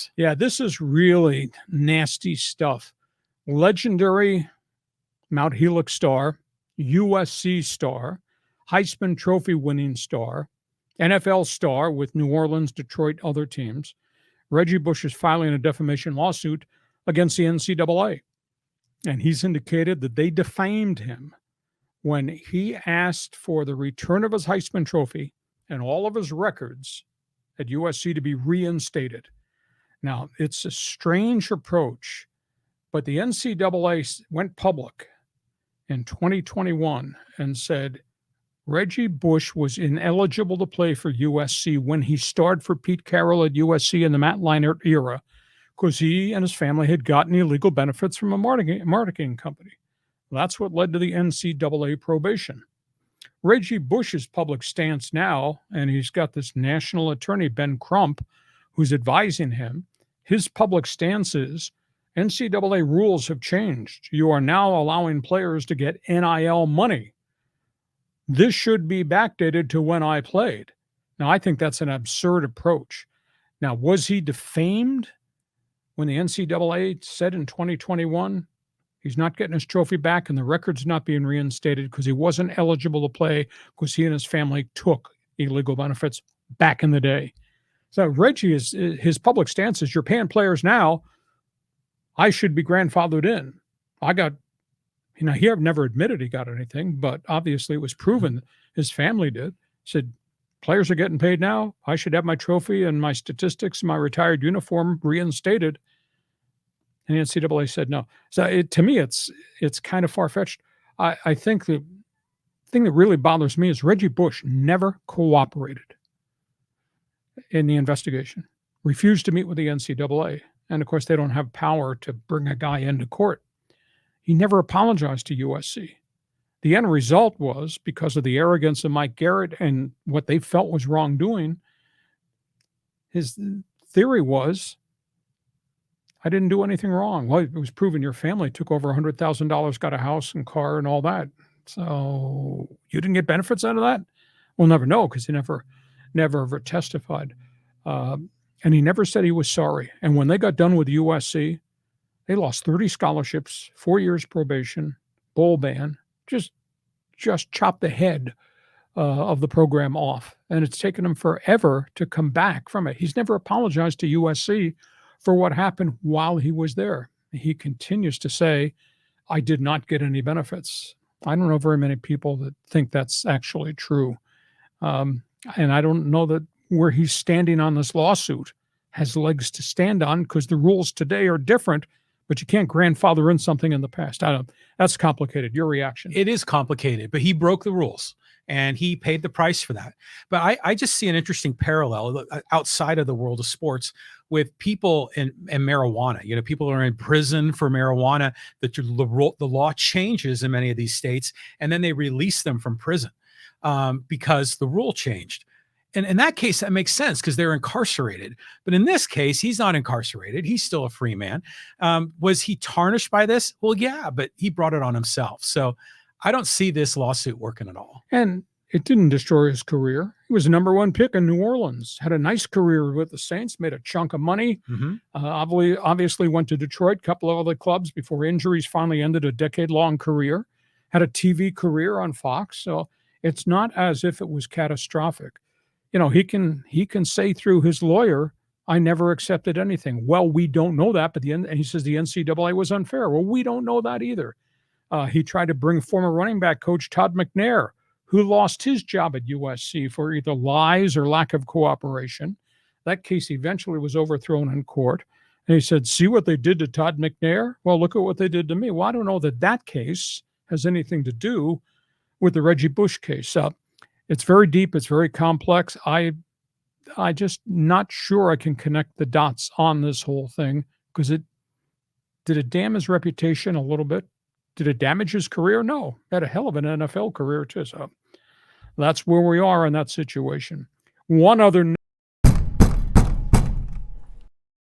this. Yeah, this is really nasty stuff. Legendary Mount Helix star, USC star, Heisman Trophy winning star, NFL star with New Orleans, Detroit, other teams. Reggie Bush is filing a defamation lawsuit against the NCAA. And he's indicated that they defamed him when he asked for the return of his Heisman Trophy and all of his records at USC to be reinstated. Now, it's a strange approach, but the NCAA went public in 2021 and said Reggie Bush was ineligible to play for USC when he starred for Pete Carroll at USC in the Matt Leinart era because he and his family had gotten illegal benefits from a marketing company. That's what led to the NCAA probation. Reggie Bush's public stance now, and he's got this national attorney, Ben Crump, who's advising him. His public stance is NCAA rules have changed. You are now allowing players to get NIL money. This should be backdated to when I played. Now, I think that's an absurd approach. Now, was he defamed when the NCAA said in 2021 he's not getting his trophy back and the record's not being reinstated because he wasn't eligible to play because he and his family took illegal benefits back in the day? So Reggie, his public stance is, you're paying players now, I should be grandfathered in. I got, he never admitted he got anything, but obviously it was proven his family did. Said, players are getting paid now. I should have my trophy and my statistics and my retired uniform reinstated. And the NCAA said no. So to me, it's kind of far-fetched. I think the thing that really bothers me is Reggie Bush never cooperated in the investigation, refused to meet with the NCAA. And of course, they don't have power to bring a guy into court. He never apologized to USC. The end result was, because of the arrogance of Mike Garrett and what they felt was wrongdoing, his theory was, I didn't do anything wrong. Well, it was proven your family took over $100,000, got a house and car and all that. So you didn't get benefits out of that? We'll never know because he never ever testified. And he never said he was sorry. And when they got done with USC, they lost 30 scholarships, 4 years probation, bowl ban, just chopped the head of the program off. And it's taken him forever to come back from it. He's never apologized to USC for what happened while he was there. He continues to say, I did not get any benefits. I don't know very many people that think that's actually true. And I don't know that where he's standing on this lawsuit has legs to stand on because the rules today are different, but you can't grandfather in something in the past. I don't. That's complicated. Your reaction? It is complicated, but he broke the rules and he paid the price for that. But I just see an interesting parallel outside of the world of sports with people in marijuana. People are in prison for marijuana. The law changes in many of these states, and then they release them from prison because the rule changed. And in that case, that makes sense because they're incarcerated. But in this case, he's not incarcerated. He's still a free man. Was he tarnished by this? Well, yeah, but he brought it on himself. So I don't see this lawsuit working at all. And it didn't destroy his career. He was the number one pick in New Orleans, had a nice career with the Saints, made a chunk of money. Mm-hmm. Obviously went to Detroit, a couple of other clubs before injuries finally ended a decade-long career, had a TV career on Fox. So it's not as if it was catastrophic. He can say through his lawyer, I never accepted anything. Well, we don't know that, but and he says the NCAA was unfair. Well, we don't know that either. He tried to bring former running back coach Todd McNair, who lost his job at USC for either lies or lack of cooperation. That case eventually was overthrown in court. And he said, see what they did to Todd McNair? Well, look at what they did to me. Well, I don't know that case has anything to do with the Reggie Bush case. It's very deep. It's very complex. I just not sure I can connect the dots on this whole thing because did it damn his reputation a little bit? Did it damage his career? No. He had a hell of an NFL career too. So that's where we are in that situation. One other